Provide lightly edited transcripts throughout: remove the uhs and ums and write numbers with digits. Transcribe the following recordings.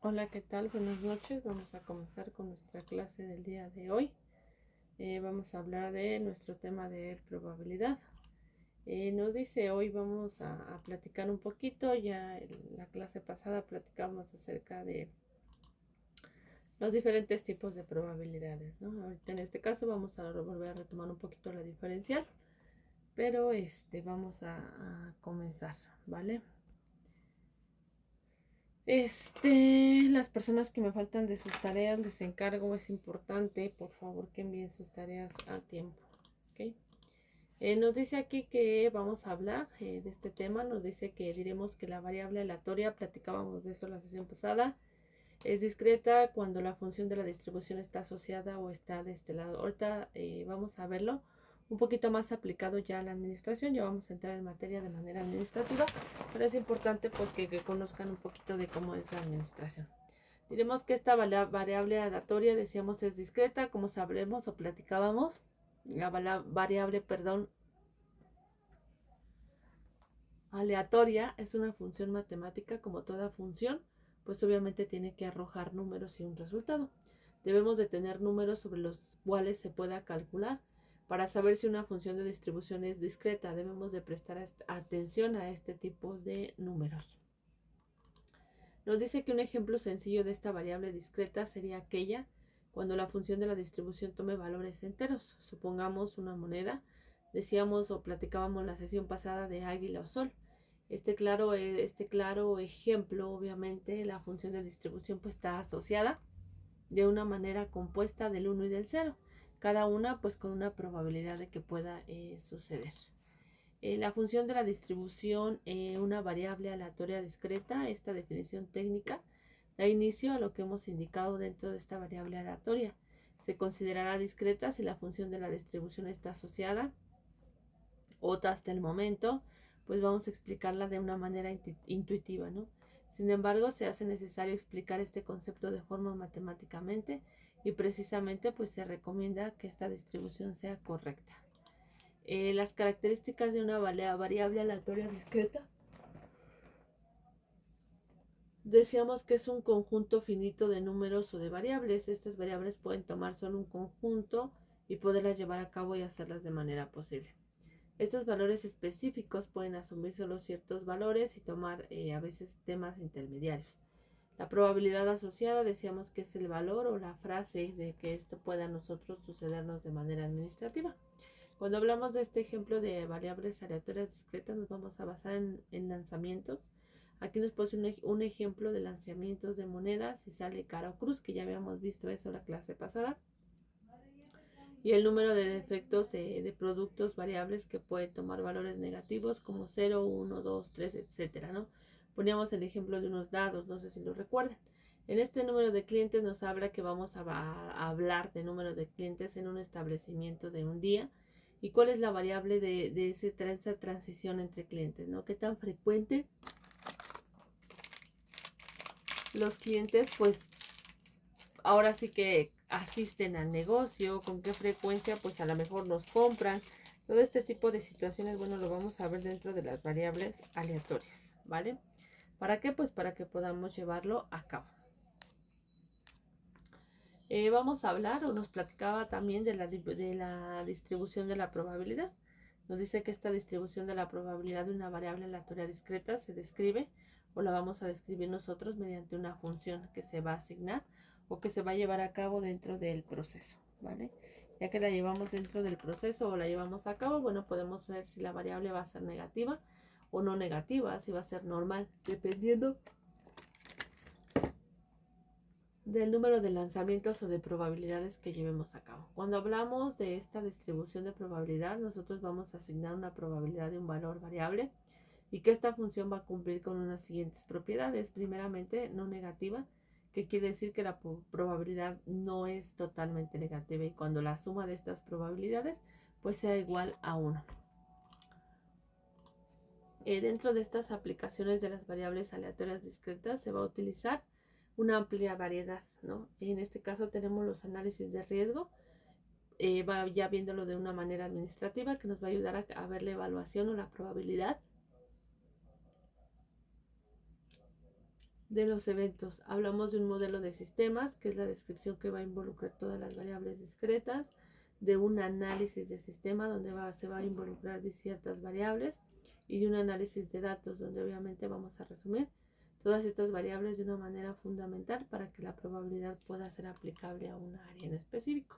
Hola, ¿qué tal? Buenas noches. Vamos a comenzar con nuestra clase del día de hoy. Vamos a hablar de nuestro tema de probabilidad. Nos dice hoy vamos a platicar un poquito. Ya en la clase pasada platicamos acerca de los diferentes tipos de probabilidades, ¿no? Ahorita en este caso vamos a volver a retomar un poquito la diferencial, pero vamos a comenzar, ¿vale? Las personas que me faltan de sus tareas, les encargo, es importante, por favor, que envíen sus tareas a tiempo, ¿ok? Nos dice aquí que vamos a hablar de este tema, nos dice que diremos que la variable aleatoria, platicábamos de eso la sesión pasada, es discreta cuando la función de la distribución está asociada o está de este lado. Ahorita vamos a verlo un poquito más aplicado ya a la administración, ya vamos a entrar en materia de manera administrativa, pero es importante pues que conozcan un poquito de cómo es la administración. Diremos que esta variable aleatoria, decíamos, es discreta, como sabremos o platicábamos. La variable, perdón, aleatoria es una función matemática, como toda función, pues obviamente tiene que arrojar números y un resultado. Debemos de tener números sobre los cuales se pueda calcular. Para saber si una función de distribución es discreta, debemos de prestar atención a este tipo de números. Nos dice que un ejemplo sencillo de esta variable discreta sería aquella cuando la función de la distribución tome valores enteros. Supongamos una moneda. Decíamos o platicábamos la sesión pasada de águila o sol. Este claro ejemplo, obviamente, la función de distribución pues está asociada de una manera compuesta del 1 y del 0. Cada una pues con una probabilidad de que pueda suceder. La función de la distribución, una variable aleatoria discreta, esta definición técnica da inicio a lo que hemos indicado dentro de esta variable aleatoria. Se considerará discreta si la función de la distribución está asociada o hasta el momento, pues vamos a explicarla de una manera intuitiva, ¿no? Sin embargo, se hace necesario explicar este concepto de forma matemáticamente y precisamente pues se recomienda que esta distribución sea correcta. Las características de una variable aleatoria discreta. Decíamos que es un conjunto finito de números o de variables. Estas variables pueden tomar solo un conjunto y poderlas llevar a cabo y hacerlas de manera posible. Estos valores específicos pueden asumir solo ciertos valores y tomar a veces temas intermediarios. La probabilidad asociada decíamos que es el valor o la frase de que esto pueda a nosotros sucedernos de manera administrativa. Cuando hablamos de este ejemplo de variables aleatorias discretas, nos vamos a basar en lanzamientos. Aquí nos pone un ejemplo de lanzamientos de monedas, si sale cara o cruz, que ya habíamos visto eso la clase pasada. Y el número de defectos de productos variables que pueden tomar valores negativos como 0, 1, 2, 3, etcétera, ¿no? Poníamos el ejemplo de unos dados, no sé si lo recuerdan. En este número de clientes nos habla que vamos a hablar de número de clientes en un establecimiento de un día y cuál es la variable de esa transición entre clientes, ¿no? ¿Qué tan frecuente los clientes, pues, ahora sí que asisten al negocio, con qué frecuencia pues a lo mejor nos compran? Todo este tipo de situaciones, bueno, lo vamos a ver dentro de las variables aleatorias, ¿vale? ¿Para qué? Pues para que podamos llevarlo a cabo. Vamos a hablar, o nos platicaba también de la distribución de la probabilidad. Nos dice que esta distribución de la probabilidad de una variable aleatoria discreta se describe o la vamos a describir nosotros mediante una función que se va a asignar o que se va a llevar a cabo dentro del proceso, ¿vale? Ya que la llevamos dentro del proceso o la llevamos a cabo, bueno, podemos ver si la variable va a ser negativa o no negativa, si va a ser normal, dependiendo del número de lanzamientos o de probabilidades que llevemos a cabo. Cuando hablamos de esta distribución de probabilidad, nosotros vamos a asignar una probabilidad de un valor variable y que esta función va a cumplir con unas siguientes propiedades. Primeramente, no negativa, que quiere decir que la probabilidad no es totalmente negativa y cuando la suma de estas probabilidades pues sea igual a 1. Dentro de estas aplicaciones de las variables aleatorias discretas se va a utilizar una amplia variedad, ¿no? En este caso tenemos los análisis de riesgo, va ya viéndolo de una manera administrativa que nos va a ayudar a ver la evaluación o la probabilidad de los eventos. Hablamos de un modelo de sistemas, que es la descripción que va a involucrar todas las variables discretas, de un análisis de sistema donde se va a involucrar de ciertas variables y de un análisis de datos donde obviamente vamos a resumir todas estas variables de una manera fundamental para que la probabilidad pueda ser aplicable a una área en específico.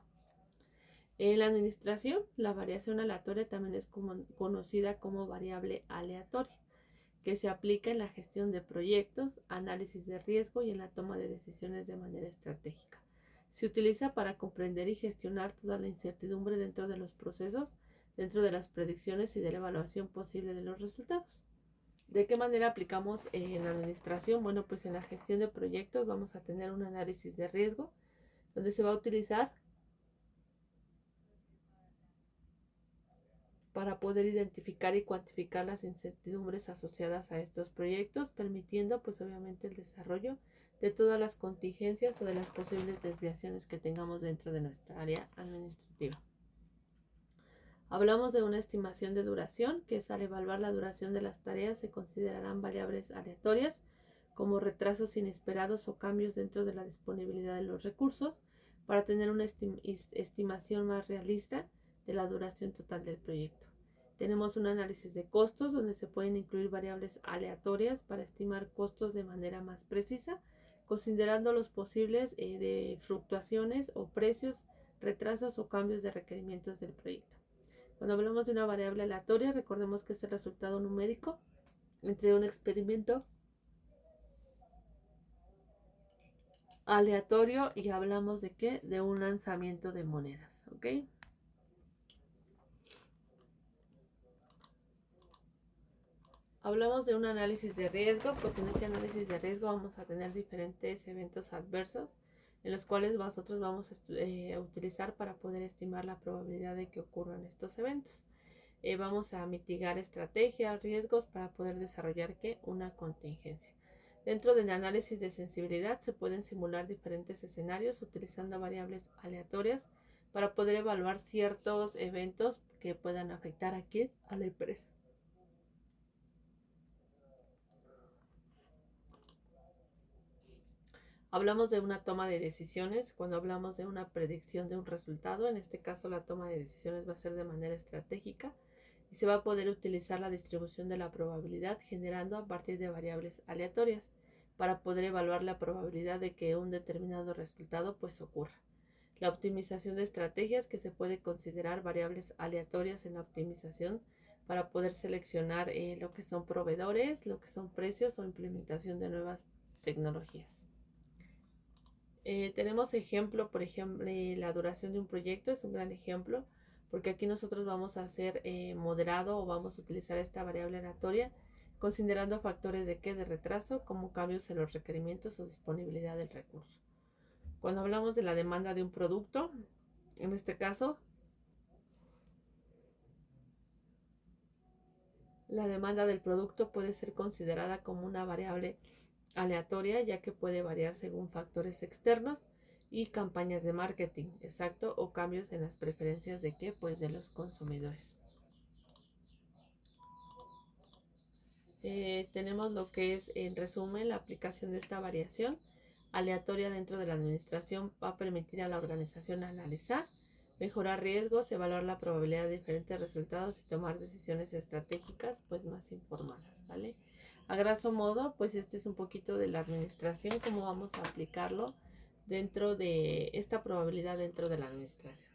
En la administración, la variación aleatoria también es conocida como variable aleatoria, que se aplica en la gestión de proyectos, análisis de riesgo y en la toma de decisiones de manera estratégica. Se utiliza para comprender y gestionar toda la incertidumbre dentro de los procesos, dentro de las predicciones y de la evaluación posible de los resultados. ¿De qué manera aplicamos en la administración? Bueno, pues en la gestión de proyectos vamos a tener un análisis de riesgo, donde se va a utilizar para poder identificar y cuantificar las incertidumbres asociadas a estos proyectos, permitiendo pues obviamente el desarrollo de todas las contingencias o de las posibles desviaciones que tengamos dentro de nuestra área administrativa. Hablamos de una estimación de duración, que es al evaluar la duración de las tareas se considerarán variables aleatorias como retrasos inesperados o cambios dentro de la disponibilidad de los recursos para tener una estimación más realista de la duración total del proyecto. Tenemos un análisis de costos donde se pueden incluir variables aleatorias para estimar costos de manera más precisa, considerando los posibles de fluctuaciones o precios, retrasos o cambios de requerimientos del proyecto. Cuando hablamos de una variable aleatoria, recordemos que es el resultado numérico entre un experimento aleatorio y hablamos de qué? De un lanzamiento de monedas, ¿ok? Hablamos de un análisis de riesgo, pues en este análisis de riesgo vamos a tener diferentes eventos adversos en los cuales nosotros vamos a utilizar para poder estimar la probabilidad de que ocurran estos eventos. Vamos a mitigar estrategias, riesgos para poder desarrollar ¿qué? Una contingencia. Dentro del análisis de sensibilidad se pueden simular diferentes escenarios utilizando variables aleatorias para poder evaluar ciertos eventos que puedan afectar aquí a la empresa. Hablamos de una toma de decisiones cuando hablamos de una predicción de un resultado. En este caso la toma de decisiones va a ser de manera estratégica y se va a poder utilizar la distribución de la probabilidad generando a partir de variables aleatorias para poder evaluar la probabilidad de que un determinado resultado pues ocurra. La optimización de estrategias, que se puede considerar variables aleatorias en la optimización para poder seleccionar lo que son proveedores, lo que son precios o implementación de nuevas tecnologías. Tenemos ejemplo, por ejemplo, la duración de un proyecto es un gran ejemplo, porque aquí nosotros vamos a hacer moderado o vamos a utilizar esta variable aleatoria, considerando factores de qué, de retraso, como cambios en los requerimientos o disponibilidad del recurso. Cuando hablamos de la demanda de un producto, en este caso, la demanda del producto puede ser considerada como una variable aleatoria, ya que puede variar según factores externos y campañas de marketing, exacto, o cambios en las preferencias de qué, pues de los consumidores. Tenemos lo que es, en resumen, la aplicación de esta variación aleatoria dentro de la administración va a permitir a la organización analizar, mejorar riesgos, evaluar la probabilidad de diferentes resultados y tomar decisiones estratégicas pues más informadas, ¿vale? A grosso modo, pues este es un poquito de la administración, cómo vamos a aplicarlo dentro de esta probabilidad dentro de la administración.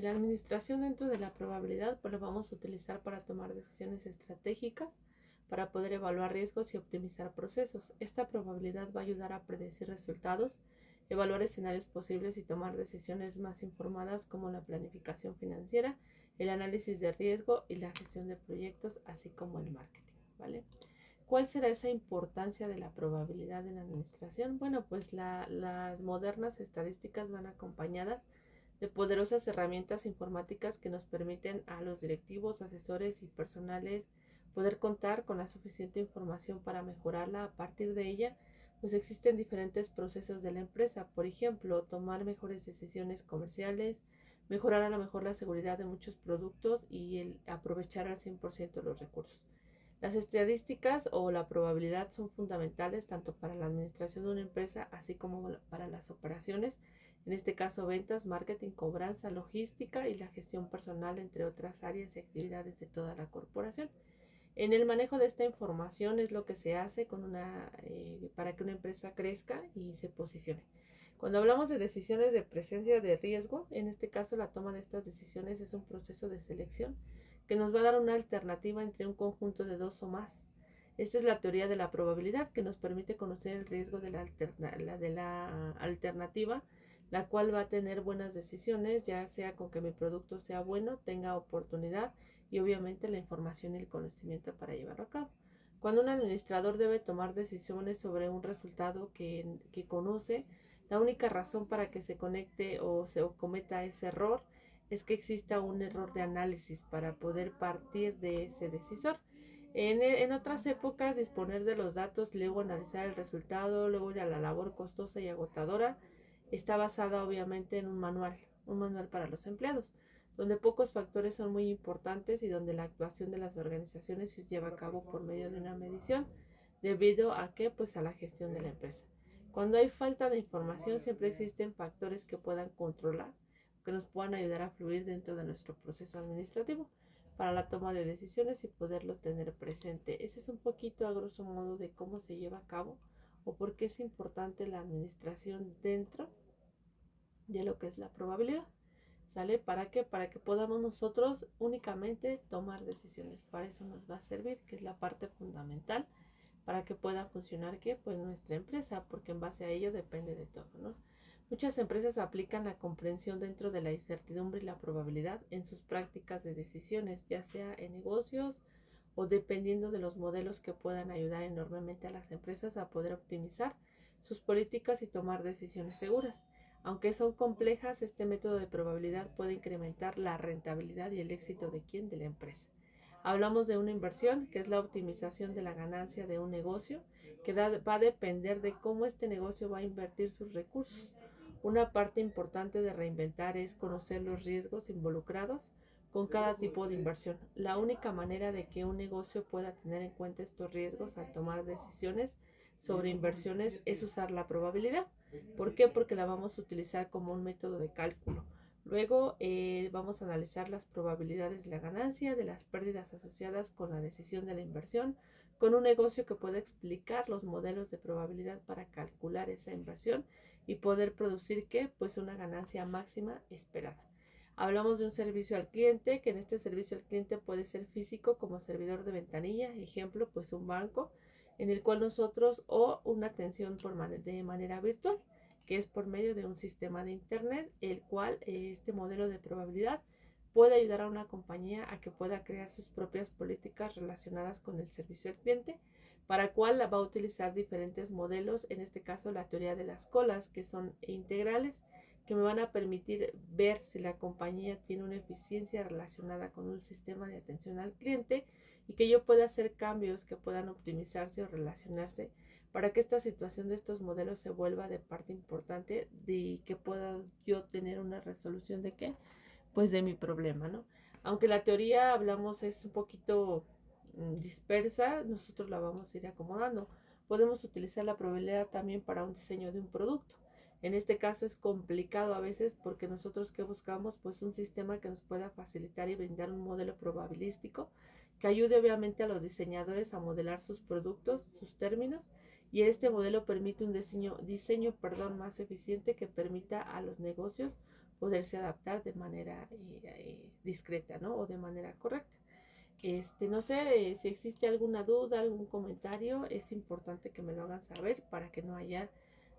La administración dentro de la probabilidad pues lo vamos a utilizar para tomar decisiones estratégicas, para poder evaluar riesgos y optimizar procesos. Esta probabilidad va a ayudar a predecir resultados, evaluar escenarios posibles y tomar decisiones más informadas como la planificación financiera, el análisis de riesgo y la gestión de proyectos, así como el marketing, ¿vale? ¿Cuál será esa importancia de la probabilidad en la administración? Bueno, pues las modernas estadísticas van acompañadas de poderosas herramientas informáticas que nos permiten a los directivos, asesores y personales poder contar con la suficiente información para mejorarla. A partir de ella, pues existen diferentes procesos de la empresa, por ejemplo, tomar mejores decisiones comerciales, mejorar a lo mejor la seguridad de muchos productos y el aprovechar al 100% los recursos. Las estadísticas o la probabilidad son fundamentales tanto para la administración de una empresa así como para las operaciones, en este caso ventas, marketing, cobranza, logística y la gestión personal, entre otras áreas y actividades de toda la corporación. En el manejo de esta información es lo que se hace para que una empresa crezca y se posicione. Cuando hablamos de decisiones de presencia de riesgo, en este caso la toma de estas decisiones es un proceso de selección que nos va a dar una alternativa entre un conjunto de dos o más. Esta es la teoría de la probabilidad que nos permite conocer el riesgo de la alternativa, la cual va a tener buenas decisiones, ya sea con que mi producto sea bueno, tenga oportunidad y obviamente la información y el conocimiento para llevarlo a cabo. Cuando un administrador debe tomar decisiones sobre un resultado que conoce, la única razón para que se conecte o se cometa ese error es que exista un error de análisis para poder partir de ese decisor. En otras épocas, disponer de los datos, luego analizar el resultado, luego ir a la labor costosa y agotadora, está basada obviamente en un manual para los empleados, donde pocos factores son muy importantes y donde la actuación de las organizaciones se lleva a cabo por medio de una medición, debido a que, pues, a la gestión de la empresa. Cuando hay falta de información, siempre existen factores que puedan controlar, que nos puedan ayudar a fluir dentro de nuestro proceso administrativo para la toma de decisiones y poderlo tener presente. Ese es un poquito a grosso modo de cómo se lleva a cabo o por qué es importante la administración dentro de lo que es la probabilidad. ¿Sale? ¿Para qué? Para que podamos nosotros únicamente tomar decisiones. Para eso nos va a servir, que es la parte fundamental para que pueda funcionar ¿qué? Pues nuestra empresa, porque en base a ello depende de todo, ¿no? Muchas empresas aplican la comprensión dentro de la incertidumbre y la probabilidad en sus prácticas de decisiones, ya sea en negocios o dependiendo de los modelos que puedan ayudar enormemente a las empresas a poder optimizar sus políticas y tomar decisiones seguras. Aunque son complejas, este método de probabilidad puede incrementar la rentabilidad y el éxito de quién, de la empresa. Hablamos de una inversión, que es la optimización de la ganancia de un negocio, que va a depender de cómo este negocio va a invertir sus recursos. Una parte importante de reinventar es conocer los riesgos involucrados con cada tipo de inversión. La única manera de que un negocio pueda tener en cuenta estos riesgos al tomar decisiones sobre inversiones es usar la probabilidad. ¿Por qué? Porque la vamos a utilizar como un método de cálculo. Luego vamos a analizar las probabilidades de la ganancia, de las pérdidas asociadas con la decisión de la inversión, con un negocio que pueda explicar los modelos de probabilidad para calcular esa inversión y poder producir ¿qué? Pues una ganancia máxima esperada. Hablamos de un servicio al cliente, que en este servicio al cliente puede ser físico como servidor de ventanilla, ejemplo, pues un banco, en el cual nosotros o una atención de manera virtual, que es por medio de un sistema de internet, el cual este modelo de probabilidad puede ayudar a una compañía a que pueda crear sus propias políticas relacionadas con el servicio al cliente, para cual va a utilizar diferentes modelos, en este caso la teoría de las colas, que son integrales, que me van a permitir ver si la compañía tiene una eficiencia relacionada con un sistema de atención al cliente y que yo pueda hacer cambios que puedan optimizarse o relacionarse para que esta situación de estos modelos se vuelva de parte importante de que pueda yo tener una resolución de qué, pues de mi problema, ¿no? Aunque la teoría hablamos es un poquito dispersa, nosotros la vamos a ir acomodando. Podemos utilizar la probabilidad también para un diseño de un producto. En este caso es complicado a veces porque nosotros que buscamos pues un sistema que nos pueda facilitar y brindar un modelo probabilístico que ayude obviamente a los diseñadores a modelar sus productos, sus términos, y este modelo permite un diseño más eficiente que permita a los negocios poderse adaptar de manera discreta, ¿no? O de manera correcta. No sé si existe alguna duda, algún comentario, es importante que me lo hagan saber para que no haya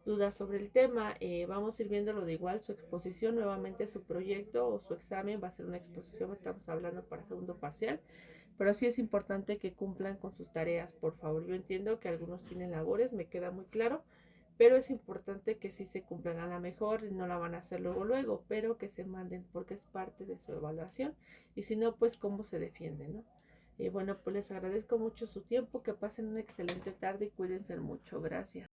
dudas sobre el tema. Vamos a ir viéndolo de igual, su exposición, nuevamente su proyecto o su examen va a ser una exposición, estamos hablando para segundo parcial, pero sí es importante que cumplan con sus tareas, por favor. Yo entiendo que algunos tienen labores, me queda muy claro, pero es importante que sí se cumplan. A lo mejor no la van a hacer luego, pero que se manden porque es parte de su evaluación, y si no, pues cómo se defiende, ¿no? Y bueno, pues les agradezco mucho su tiempo, que pasen una excelente tarde y cuídense mucho. Gracias.